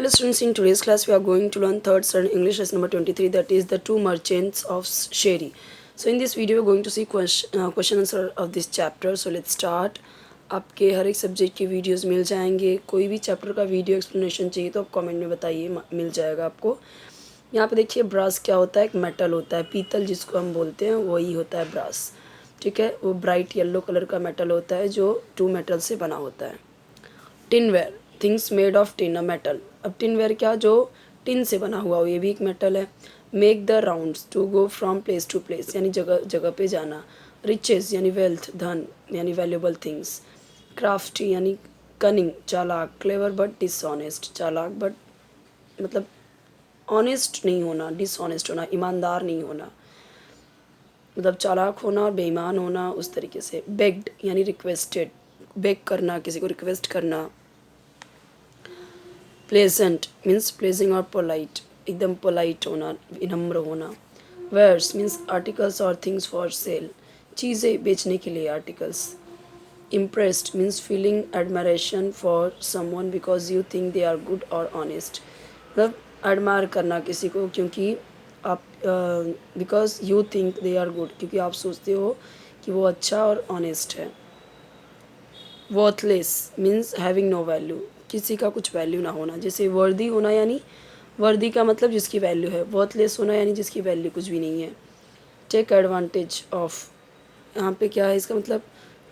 Hello students, in today's class we are going to learn third standard English lesson number 23, that is the two merchants of Sherry. So in this video we are going to see question answer of this chapter. So let's start. आपके हर एक subject की videos मिल जाएंगे, कोई भी chapter का video explanation चाहिए तो आप कमेंट में बताइए, मिल जाएगा आपको। यहाँ पे देखिए ब्रास क्या होता है, एक मेटल होता है, पीतल जिसको हम बोलते हैं वही होता है ब्रास। ठीक है, वो ब्राइट येलो कलर का मेटल होता है जो टू मेटल से बना होता है। Tinware, things made of tin, a metal. अब टिनवेयर क्या, जो टिन से बना हुआ हो, ये भी एक मेटल है। Make the rounds, to go from place to place, यानी जगह जगह पे जाना। रिचेस यानी वेल्थ, धन यानी वैल्यूबल थिंग्स। क्राफ्टी यानी कनिंग, चालाक। क्लेवर बट डिसऑनेस्ट, चालाक बट मतलब ऑनेस्ट नहीं होना, डिसऑनेस्ट होना, ईमानदार नहीं होना, मतलब चालाक होना और बेईमान होना उस तरीके से। बेग्ड यानी रिक्वेस्टेड, बेग करना, किसी को रिक्वेस्ट करना। प्लेजेंट मीन्स प्लेजिंग और पोलाइट, एकदम पोलाइट होना, विनम्र होना। वेयर्स मीन्स आर्टिकल्स और थिंग्स फॉर सेल, चीज़ें बेचने के लिए, articles. Impressed means feeling admiration for someone because you think they are good और ऑनेस्ट, मतलब एडमायर करना किसी को क्योंकि आप because you think they are good, क्योंकि आप सोचते हो कि वो अच्छा और ऑनेस्ट है। Worthless means having no value, किसी का कुछ वैल्यू ना होना। जैसे वर्दी होना यानी वर्दी का मतलब जिसकी वैल्यू है, वर्थलेस होना यानी जिसकी वैल्यू कुछ भी नहीं है। टेक एडवांटेज ऑफ, यहाँ पे क्या है इसका मतलब,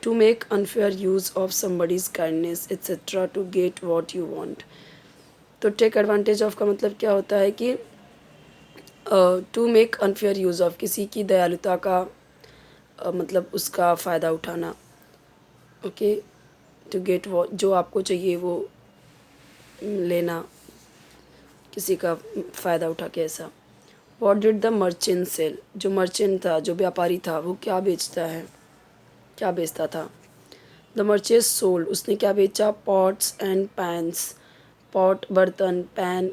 to make unfair use of somebody's kindness etcetera to get what you want. तो टेक एडवांटेज ऑफ का मतलब क्या होता है कि to make unfair use of, किसी की दयालुता का मतलब उसका फ़ायदा उठाना। ओके, टू गेट वो, जो आपको चाहिए वो लेना, किसी का फ़ायदा उठा के ऐसा। What did the merchant sell, जो मर्चेंट था, जो व्यापारी था, वो क्या बेचता है, क्या बेचता था। द मर्चेंट सोल्ड, उसने क्या बेचा, पॉट्स एंड पैन्स, पॉट बर्तन, pan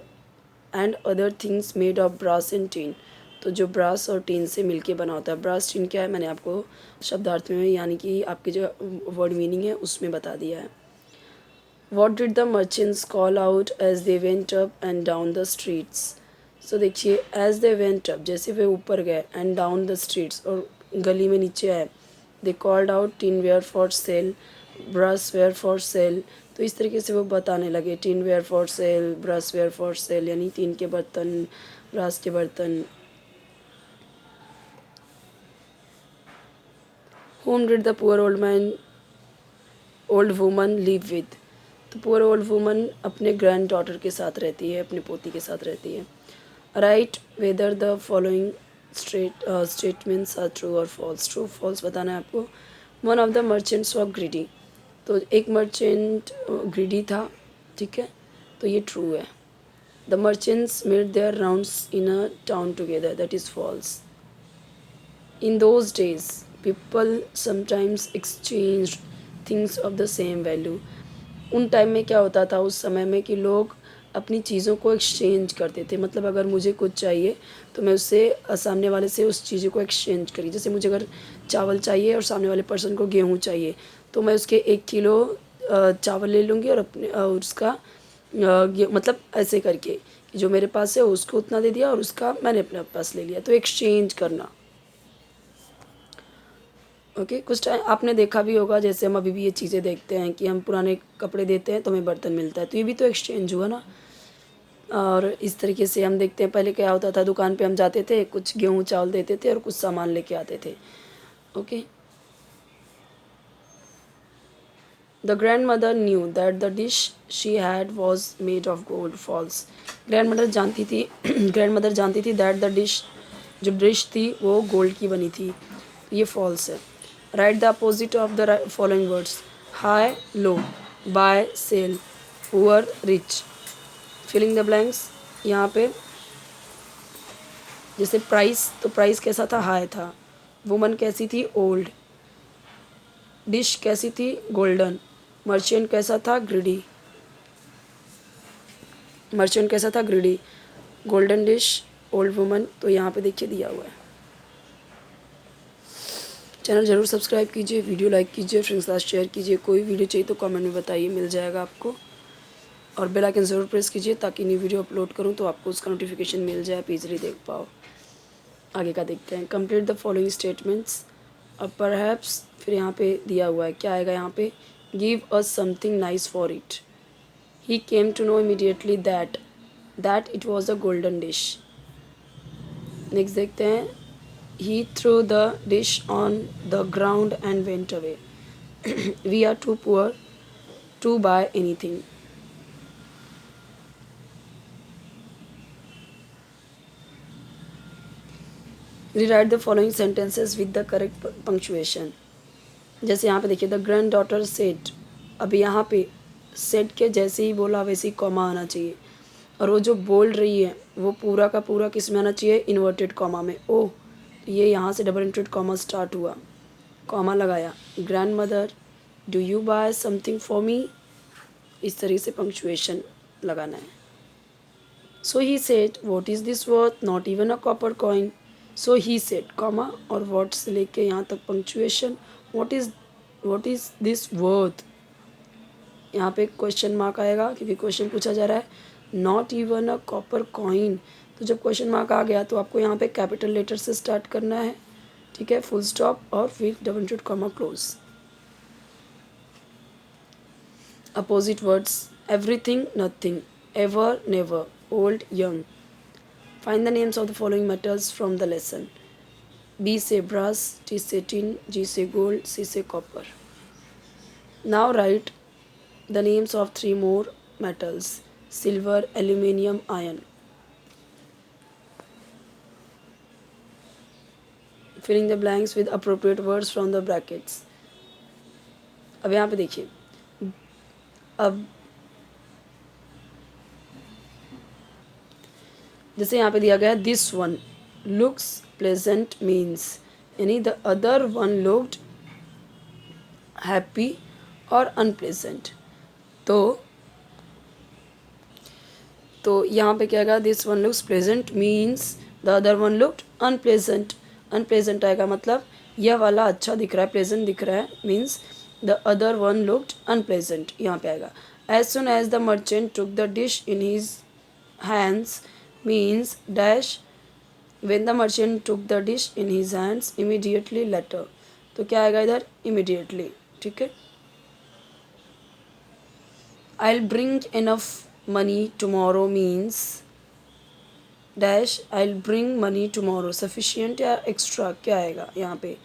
and other things made of brass and tin, तो जो ब्रास और टीन से मिलके बना होता है। ब्रास टीन क्या है मैंने आपको शब्दार्थ में यानी कि आपकी जो वर्ड मीनिंग है उसमें बता दिया है। What did the merchants call out as they went up and down the streets? So देखिए as they went up, जैसे वे ऊपर गए, and down the streets, और गली में नीचे आए, they called out tinware for sale, brassware for sale। तो इस तरीके से वो बताने लगे, tinware for sale, brassware for sale, यानी टीन के बर्तन, ब्रास के बर्तन। Whom did the poor old woman live with? तो पुअर ओल्ड वुमन अपने ग्रैंड डॉटर के साथ रहती है, अपनी पोती के साथ रहती है। Write whether the following statements are true और फॉल्स, ट्रू फॉल्स बताना है आपको। One of the merchants of greedy, तो एक मर्चेंट ग्रीडी था, ठीक है, तो ये ट्रू है। The merchants made their rounds in a town together, that is false. In those days people sometimes exchange things of the same value, उन time में क्या होता था उस समय में कि लोग अपनी चीज़ों को एक्सचेंज करते थे। मतलब अगर मुझे कुछ चाहिए तो मैं उससे सामने वाले से उस चीज़ों को एक्सचेंज करी। जैसे मुझे अगर चावल चाहिए और सामने वाले पर्सन को गेहूँ चाहिए, तो मैं उसके 1 किलो चावल ले लूँगी और अपने उसका मतलब ऐसे करके कि जो मेरे पास है उसको उतना दे दिया और उसका मैंने अपने पास ले लिया, तो एक्सचेंज करना। ओके, कुछ टाइम आपने देखा भी होगा, जैसे हम अभी भी ये चीज़ें देखते हैं कि हम पुराने कपड़े देते हैं तो हमें बर्तन मिलता है, तो ये भी तो एक्सचेंज हुआ ना। और इस तरीके से हम देखते हैं पहले क्या होता था, दुकान पे हम जाते थे, कुछ गेहूँ चावल देते थे और कुछ सामान लेके आते थे। Okay, the grandmother knew that the dish she had was made of gold, false. Grandmother जानती थी ग्रैंड मदर जानती थी दैट द डिश, जो डिश थी वो गोल्ड की बनी थी, ये फॉल्स है। Write the opposite of the following words, high low, buy sell, poor rich. Filling the blanks, यहाँ पे जैसे प्राइस, तो प्राइस कैसा था, हाई था। वुमन कैसी थी, ओल्ड। डिश कैसी थी, गोल्डन। मर्चेंट कैसा था, ग्रीडी। मर्चेंट कैसा था, greedy. Golden dish, old woman, तो यहाँ पे देखिए दिया हुआ है। चैनल ज़रूर सब्सक्राइब कीजिए, वीडियो लाइक कीजिए, फ्रेंड्स के साथ शेयर कीजिए। कोई वीडियो चाहिए तो कमेंट में बताइए, मिल जाएगा आपको। और बेल आइकन ज़रूर प्रेस कीजिए ताकि न्यू वीडियो अपलोड करूँ तो आपको उसका नोटिफिकेशन मिल जाए, आप इजीली देख पाओ। आगे का देखते हैं। Complete the following statements. अब परहैप्स फिर यहाँ पे दिया हुआ है, क्या आएगा यहाँ पे, give us something nice for it. He came to know immediately that it was a golden dish. Next देखते हैं, he threw the dish on the ground and went away. We are too poor to buy anything. Rewrite the following sentences with the correct punctuation. जैसे यहाँ पे देखिए, the grand daughter said, अब यहाँ पे said के जैसे ही बोला वैसे ही कॉमा आना चाहिए, और वो जो बोल रही है वो पूरा का पूरा किस में आना चाहिए, इन्वर्टेड कॉमा में। ओ, ये यहाँ से डबल इंवर्टेड कॉमा स्टार्ट हुआ, कॉमा लगाया, grandmother do you buy something for me, इस तरीके से पंक्चुएशन लगाना है। So he said what is this worth, not even a copper coin. So he said comma और व्हाट से लेके यहाँ तक punctuation, what is this worth, यहाँ पे क्वेश्चन मार्क आएगा क्योंकि क्वेश्चन पूछा जा रहा है, not even a copper coin. तो जब क्वेश्चन मार्क आ गया तो आपको यहाँ पे कैपिटल लेटर से स्टार्ट करना है, ठीक है, फुल स्टॉप और फिर double inverted comma close. Opposite words, everything nothing, ever never, old young. Find the names of the following metals from the lesson. B से brass, T से tin, G से gold, C से copper. Now write the names of 3 more metals: silver, aluminium, iron. Filling the blanks with appropriate words from the brackets. अब यहाँ पे देखिए, अब जैसे यहाँ पे दिया गया this one looks pleasant means, यानी the other one looked happy और अनप्लेजेंट। तो यहाँ पे क्या आएगा, this one looks pleasant means the other one looked unpleasant. Unpleasant आएगा मतलब यह वाला अच्छा दिख रहा है, प्लेजेंट दिख रहा है, means the other one looked unpleasant, यहाँ पे आएगा। As soon as the merchant took the dish in his hands means dash, when the merchant took the dish in his hands immediately later। तो क्या आएगा इधर, immediately, ठीक है। I'll bring enough money tomorrow means dash, I'll bring money tomorrow, sufficient या extra क्या आएगा यहाँ पे,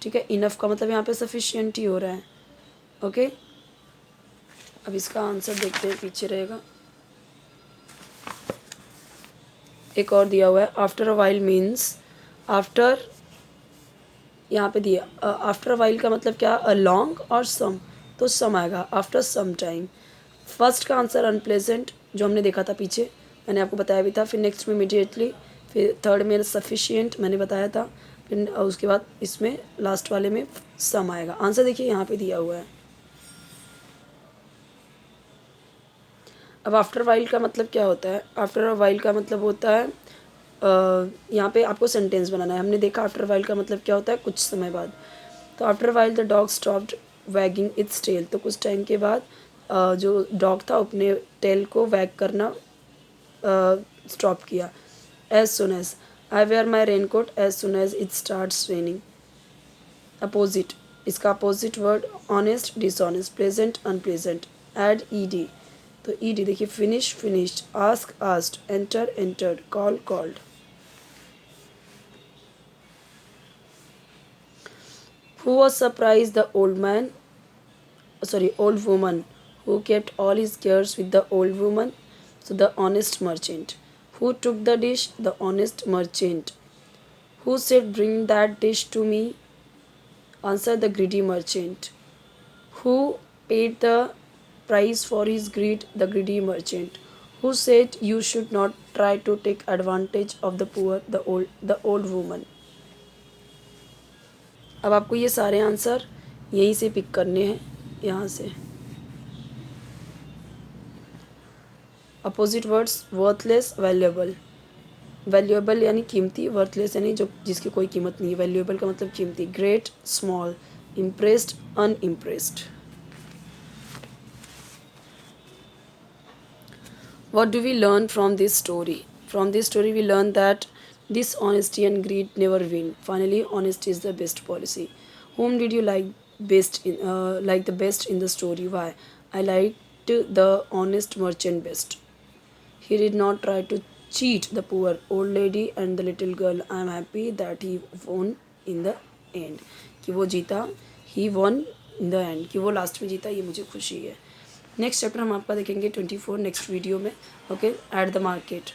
ठीक है। enough का मतलब यहाँ पे sufficient ही हो रहा है, ओके। अब इसका आंसर देखते हैं, पीछे रहेगा। एक और दिया हुआ है, after a while means, after यहाँ पे दिया, आफ्टर अ वाइल का मतलब क्या, अ लॉन्ग और सम, तो सम आएगा, आफ्टर सम टाइम। फर्स्ट का आंसर अनप्लेजेंट जो हमने देखा था पीछे, मैंने आपको बताया भी था। फिर नेक्स्ट में इमीडिएटली, फिर थर्ड में सफिशिएंट मैंने बताया था, फिर उसके बाद इसमें लास्ट वाले में सम आएगा। आंसर देखिए यहाँ पे दिया हुआ है। अब आफ्टर वाइल का मतलब क्या होता है, आफ्टर वाइल का मतलब होता है, यहाँ पे आपको सेंटेंस बनाना है। हमने देखा आफ्टर वाइल का मतलब क्या होता है, कुछ समय बाद। तो after while the dog stopped wagging its tail, तो कुछ टाइम के बाद जो डॉग था अपने टेल को वैग करना स्टॉप किया। As soon as, I wear my raincoat as soon as it starts raining. Opposite, इसका opposite word honest dishonest, pleasant unpleasant, add ED, तो ईडी देखिए, finish finished, ask asked, enter entered, call called. Who was surprised, the old woman who kept all his cares with the old woman, so the honest merchant. Who took the dish, the honest merchant. Who said bring that dish to me, answer the greedy merchant. Who paid the price for his greed, the greedy merchant. Who said you should not try to take advantage of the poor, the old woman. अब आपको ये सारे answer यहीं से pick करने हैं, यहाँ से। Opposite words, worthless, valuable. Valuable यानी कीमती, वर्थलेस यानी जो जिसकी कोई कीमत नहीं है, वैल्यूएबल का मतलब कीमती। Great, small, impressed, unimpressed. What do we learn from this story? From this story we learn that dishonesty and greed never win. Finally, honesty is the best policy. Whom did you like the best in the story? Why? I liked the honest merchant best. He did not try to cheat the poor old lady and the little girl. I am happy that he won in the end. कि वो जीता, he won in the end, कि वो last में जीता, ये मुझे खुशी है. नेक्स्ट चैप्टर हम आपका देखेंगे 24 नेक्स्ट वीडियो में. Okay, at the market.